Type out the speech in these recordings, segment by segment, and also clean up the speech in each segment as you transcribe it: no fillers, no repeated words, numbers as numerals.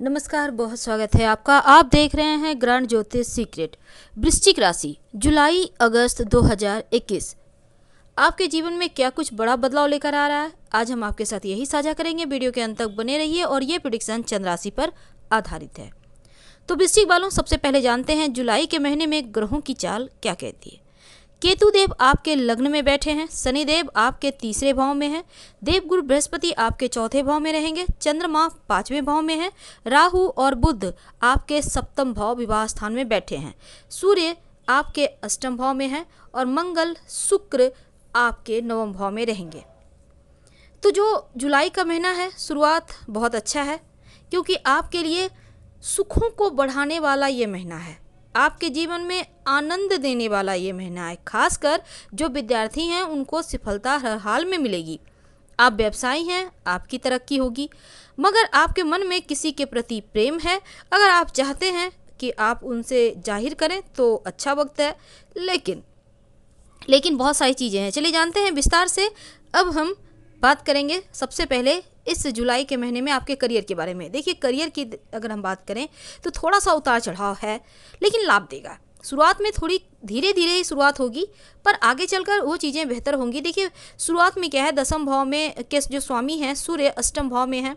नमस्कार, बहुत स्वागत है आपका। आप देख रहे हैं ग्रैंड ज्योतिष सीक्रेट। वृश्चिक राशि, जुलाई अगस्त 2021 आपके जीवन में क्या कुछ बड़ा बदलाव लेकर आ रहा है, आज हम आपके साथ यही साझा करेंगे। वीडियो के अंत तक बने रहिए और ये प्रेडिक्शन चंद्र राशि पर आधारित है। तो वृश्चिक वालों, सबसे पहले जानते हैं जुलाई के महीने में ग्रहों की चाल क्या कहती है। केतु देव आपके लग्न में बैठे हैं, शनि देव आपके तीसरे भाव में है, देवगुरु बृहस्पति आपके चौथे भाव में रहेंगे, चंद्रमा पांचवें भाव में है, राहु और बुध आपके सप्तम भाव विवाह स्थान में बैठे हैं, सूर्य आपके अष्टम भाव में है और मंगल शुक्र आपके नवम भाव में रहेंगे। तो जो जुलाई का महीना है, शुरुआत बहुत अच्छा है क्योंकि आपके लिए सुखों को बढ़ाने वाला ये महीना है, आपके जीवन में आनंद देने वाला ये महीना है। खासकर जो विद्यार्थी हैं उनको सफलता हर हाल में मिलेगी। आप व्यवसायी हैं, आपकी तरक्की होगी, मगर आपके मन में किसी के प्रति प्रेम है। अगर आप चाहते हैं कि आप उनसे जाहिर करें तो अच्छा वक्त है, लेकिन बहुत सारी चीज़ें हैं। चलिए जानते हैं विस्तार से। अब हम बात करेंगे सबसे पहले इस जुलाई के महीने में आपके करियर के बारे में। देखिए, करियर की अगर हम बात करें तो थोड़ा सा उतार चढ़ाव है, लेकिन लाभ देगा। शुरुआत में थोड़ी धीरे धीरे ही शुरुआत होगी, पर आगे चलकर वो चीज़ें बेहतर होंगी। देखिए, शुरुआत में क्या है, दसम भाव में के जो स्वामी हैं सूर्य अष्टम भाव में हैं,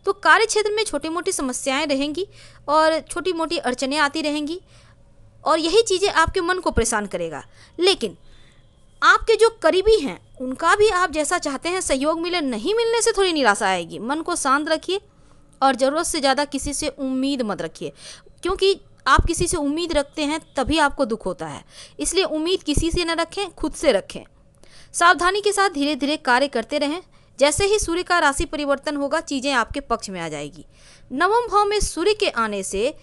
तो कार्य क्षेत्र में छोटी मोटी समस्याएं रहेंगी और छोटी मोटी अड़चनें आती रहेंगी और यही चीज़ें आपके मन को परेशान करेगा। लेकिन आपके जो करीबी हैं उनका भी आप जैसा चाहते हैं सहयोग मिले, नहीं मिलने से थोड़ी निराशा आएगी। मन को शांत रखिए और ज़रूरत से ज़्यादा किसी से उम्मीद मत रखिए, क्योंकि आप किसी से उम्मीद रखते हैं तभी आपको दुख होता है। इसलिए उम्मीद किसी से न रखें, खुद से रखें। सावधानी के साथ धीरे धीरे कार्य करते रहें। जैसे ही सूर्य का राशि परिवर्तन होगा, चीज़ें आपके पक्ष में आ जाएगी। नवम भाव में सूर्य के आने से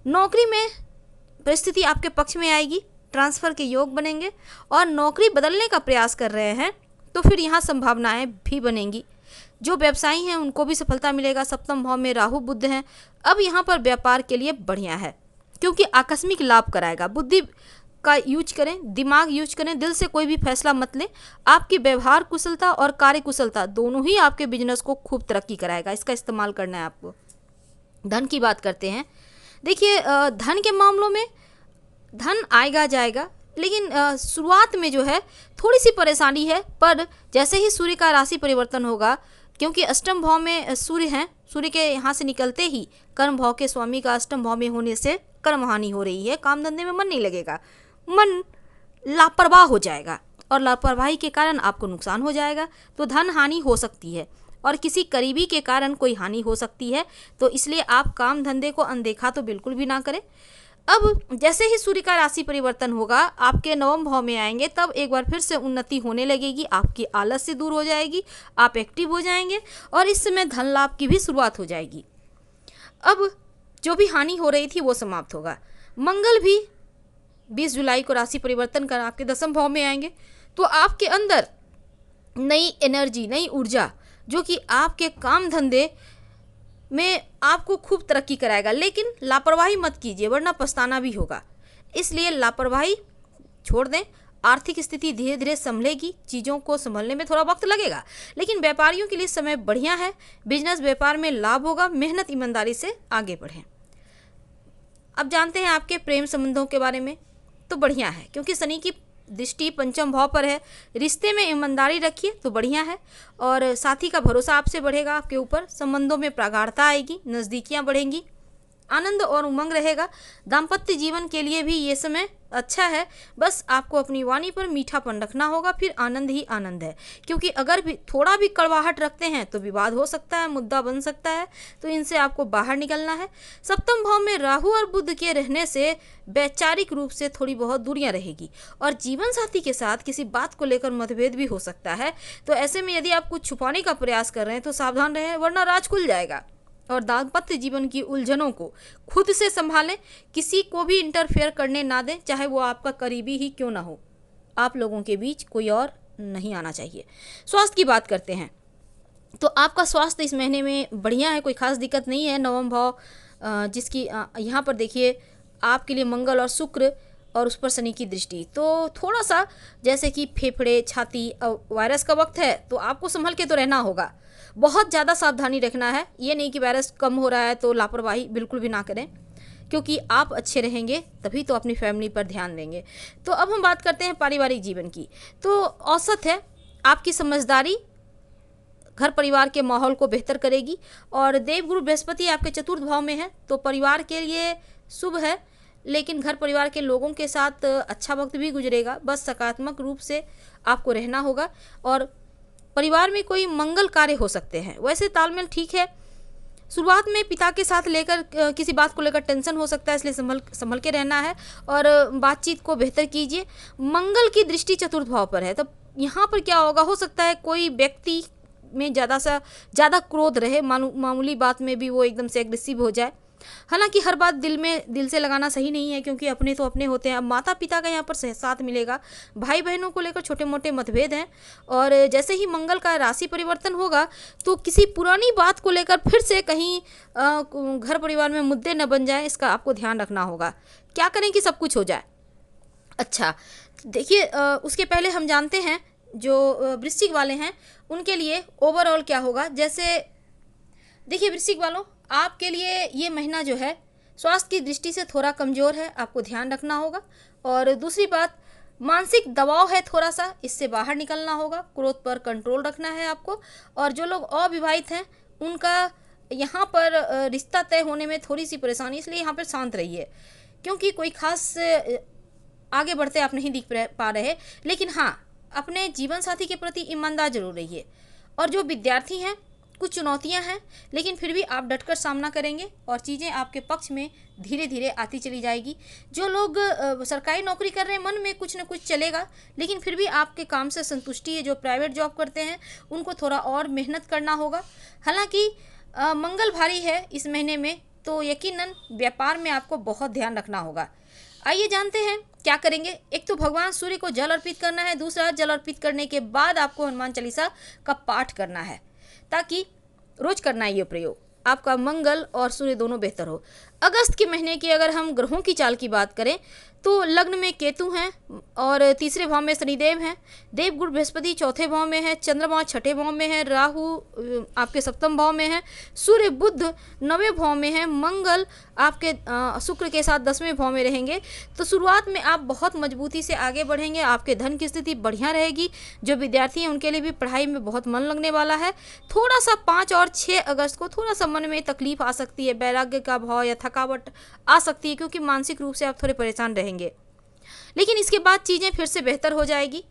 नौकरी में परिस्थिति आपके पक्ष में आएगी, ट्रांसफ़र के योग बनेंगे और नौकरी बदलने का प्रयास कर रहे हैं तो फिर यहाँ संभावनाएं भी बनेंगी। जो व्यवसायी हैं उनको भी सफलता मिलेगा। सप्तम भाव में राहु बुध हैं। अब यहाँ पर व्यापार के लिए बढ़िया है क्योंकि आकस्मिक लाभ कराएगा। बुद्धि का यूज करें, दिमाग यूज करें, दिल से कोई भी फैसला मत लें। आपकी व्यवहार कुशलता और कार्य कुशलता दोनों ही आपके बिजनेस को खूब तरक्की कराएगा। इसका इस्तेमाल करना है आपको। धन की बात करते हैं। देखिए, धन के मामलों में धन आएगा जाएगा, लेकिन शुरुआत में जो है थोड़ी सी परेशानी है, पर जैसे ही सूर्य का राशि परिवर्तन होगा, क्योंकि अष्टम भाव में सूर्य हैं, सूर्य के यहाँ से निकलते ही कर्म भाव के स्वामी का अष्टम भाव में होने से कर्म हानि हो रही है। काम धंधे में मन नहीं लगेगा, मन लापरवाह हो जाएगा और लापरवाही के कारण आपको नुकसान हो जाएगा। तो धन हानि हो सकती है और किसी करीबी के कारण कोई हानि हो सकती है, तो इसलिए आप काम धंधे को अनदेखा तो बिल्कुल भी ना करें। अब जैसे ही सूर्य का राशि परिवर्तन होगा, आपके नवम भाव में आएंगे, तब एक बार फिर से उन्नति होने लगेगी। आपकी आलस्य दूर हो जाएगी, आप एक्टिव हो जाएंगे और इस समय धन लाभ की भी शुरुआत हो जाएगी। अब जो भी हानि हो रही थी वो समाप्त होगा। मंगल भी 20 जुलाई को राशि परिवर्तन कर आपके दसम भाव में आएंगे, तो आपके अंदर नई एनर्जी, नई ऊर्जा, जो कि आपके काम धंधे में आपको खूब तरक्की कराएगा। लेकिन लापरवाही मत कीजिए, वरना पछताना भी होगा। इसलिए लापरवाही छोड़ दें। आर्थिक स्थिति धीरे धीरे संभलेगी, चीज़ों को संभलने में थोड़ा वक्त लगेगा, लेकिन व्यापारियों के लिए समय बढ़िया है। बिजनेस व्यापार में लाभ होगा। मेहनत ईमानदारी से आगे बढ़ें। अब जानते हैं आपके प्रेम संबंधों के बारे में। तो बढ़िया है क्योंकि शनि की दृष्टि पंचम भाव पर है। रिश्ते में ईमानदारी रखिए तो बढ़िया है और साथी का भरोसा आपसे बढ़ेगा, आपके ऊपर संबंधों में प्रगाढ़ता आएगी, नज़दीकियां बढ़ेंगी, आनंद और उमंग रहेगा। दाम्पत्य जीवन के लिए भी ये समय अच्छा है। बस आपको अपनी वाणी पर मीठापन रखना होगा, फिर आनंद ही आनंद है। क्योंकि अगर भी थोड़ा भी कड़वाहट रखते हैं तो विवाद हो सकता है, मुद्दा बन सकता है, तो इनसे आपको बाहर निकलना है। सप्तम भाव में राहु और बुध के रहने से वैचारिक रूप से थोड़ी बहुत दूरियां रहेगी और जीवन साथी के साथ किसी बात को लेकर मतभेद भी हो सकता है। तो ऐसे में यदि आप कुछ छुपाने का प्रयास कर रहे हैं तो सावधान रहें, वरना राज खुल जाएगा। और दाम्पत्य जीवन की उलझनों को खुद से संभालें, किसी को भी इंटरफेयर करने ना दें, चाहे वो आपका करीबी ही क्यों ना हो। आप लोगों के बीच कोई और नहीं आना चाहिए। स्वास्थ्य की बात करते हैं तो आपका स्वास्थ्य इस महीने में बढ़िया है, कोई खास दिक्कत नहीं है। नवम भाव जिसकी यहाँ पर देखिए आपके लिए मंगल और शुक्र और उस पर शनि की दृष्टि, तो थोड़ा सा जैसे कि फेफड़े, छाती, वायरस का वक्त है तो आपको संभल के तो रहना होगा। बहुत ज़्यादा सावधानी रखना है। ये नहीं कि वायरस कम हो रहा है तो लापरवाही बिल्कुल भी ना करें, क्योंकि आप अच्छे रहेंगे तभी तो अपनी फैमिली पर ध्यान देंगे। तो अब हम बात करते हैं पारिवारिक जीवन की। तो औसत है, आपकी समझदारी घर परिवार के माहौल को बेहतर करेगी। और देवगुरु बृहस्पति आपके चतुर्थ भाव में है तो परिवार के लिए शुभ है, लेकिन घर परिवार के लोगों के साथ अच्छा वक्त भी गुजरेगा। बस सकारात्मक रूप से आपको रहना होगा। और परिवार में कोई मंगल कार्य हो सकते हैं, वैसे तालमेल ठीक है। शुरुआत में पिता के साथ लेकर किसी बात को लेकर टेंशन हो सकता है, इसलिए संभल के रहना है और बातचीत को बेहतर कीजिए। मंगल की दृष्टि चतुर्थ भाव पर है, तो यहाँ पर क्या होगा, हो सकता है कोई व्यक्ति में ज़्यादा क्रोध रहे, मामूली बात में भी वो एकदम से एग्रेसिव हो जाए। हालांकि हर बात दिल से लगाना सही नहीं है, क्योंकि अपने तो अपने होते हैं। अब माता पिता का यहाँ पर साथ मिलेगा। भाई बहनों को लेकर छोटे मोटे मतभेद हैं, और जैसे ही मंगल का राशि परिवर्तन होगा तो किसी पुरानी बात को लेकर फिर से कहीं घर परिवार में मुद्दे न बन जाए, इसका आपको ध्यान रखना होगा। क्या करें कि सब कुछ हो जाए। अच्छा देखिए, उसके पहले हम जानते हैं जो वृश्चिक वाले हैं उनके लिए ओवरऑल क्या होगा। जैसे देखिए वृश्चिक वालों, आपके लिए ये महीना जो है स्वास्थ्य की दृष्टि से थोड़ा कमज़ोर है, आपको ध्यान रखना होगा। और दूसरी बात, मानसिक दबाव है थोड़ा सा, इससे बाहर निकलना होगा। क्रोध पर कंट्रोल रखना है आपको। और जो लोग अविवाहित हैं उनका यहाँ पर रिश्ता तय होने में थोड़ी सी परेशानी, इसलिए यहाँ पर शांत रहिए, क्योंकि कोई खास आगे बढ़ते आप नहीं दिख पा रहे। लेकिन हाँ, अपने जीवन साथी के प्रति ईमानदार जरूर रहिए। और जो विद्यार्थी हैं, कुछ चुनौतियां हैं, लेकिन फिर भी आप डटकर सामना करेंगे और चीज़ें आपके पक्ष में धीरे धीरे आती चली जाएगी। जो लोग सरकारी नौकरी कर रहे हैं, मन में कुछ न कुछ चलेगा, लेकिन फिर भी आपके काम से संतुष्टि है। जो प्राइवेट जॉब करते हैं उनको थोड़ा और मेहनत करना होगा। हालांकि मंगल भारी है इस महीने में, तो यकीनन व्यापार में आपको बहुत ध्यान रखना होगा। आइए जानते हैं क्या करेंगे। एक तो भगवान सूर्य को जल अर्पित करना है, दूसरा जल अर्पित करने के बाद आपको हनुमान चालीसा का पाठ करना है, ताकि रोज करना है ये प्रयोग, आपका मंगल और सूर्य दोनों बेहतर हो। अगस्त के महीने की अगर हम ग्रहों की चाल की बात करें तो लग्न में केतु हैं और तीसरे भाव में शनिदेव हैं। देवगुरु बृहस्पति चौथे भाव में है, चंद्रमा छठे भाव में है, राहु आपके सप्तम भाव में है, सूर्य बुध नवें भाव में है, मंगल आपके शुक्र के साथ 10वें भाव में रहेंगे। तो शुरुआत में आप बहुत मजबूती से आगे बढ़ेंगे, आपके धन की स्थिति बढ़िया रहेगी। जो विद्यार्थी हैं उनके लिए भी पढ़ाई में बहुत मन लगने वाला है। थोड़ा सा 5 और 6 अगस्त को थोड़ा सा मन में तकलीफ आ सकती है, वैराग्य का भाव या थकावट आ सकती है, क्योंकि मानसिक रूप से आप थोड़े परेशान रहेंगे। लेकिन इसके बाद चीज़ें फिर से बेहतर हो जाएगी।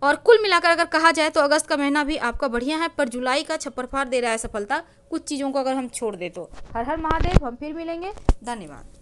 और कुल मिलाकर अगर कहा जाए तो अगस्त का महीना भी आपका बढ़िया है, पर जुलाई का छप्पर फाड़ दे रहा है सफलता, कुछ चीज़ों को अगर हम छोड़ दे तो। हर हर महादेव, हम फिर मिलेंगे। धन्यवाद।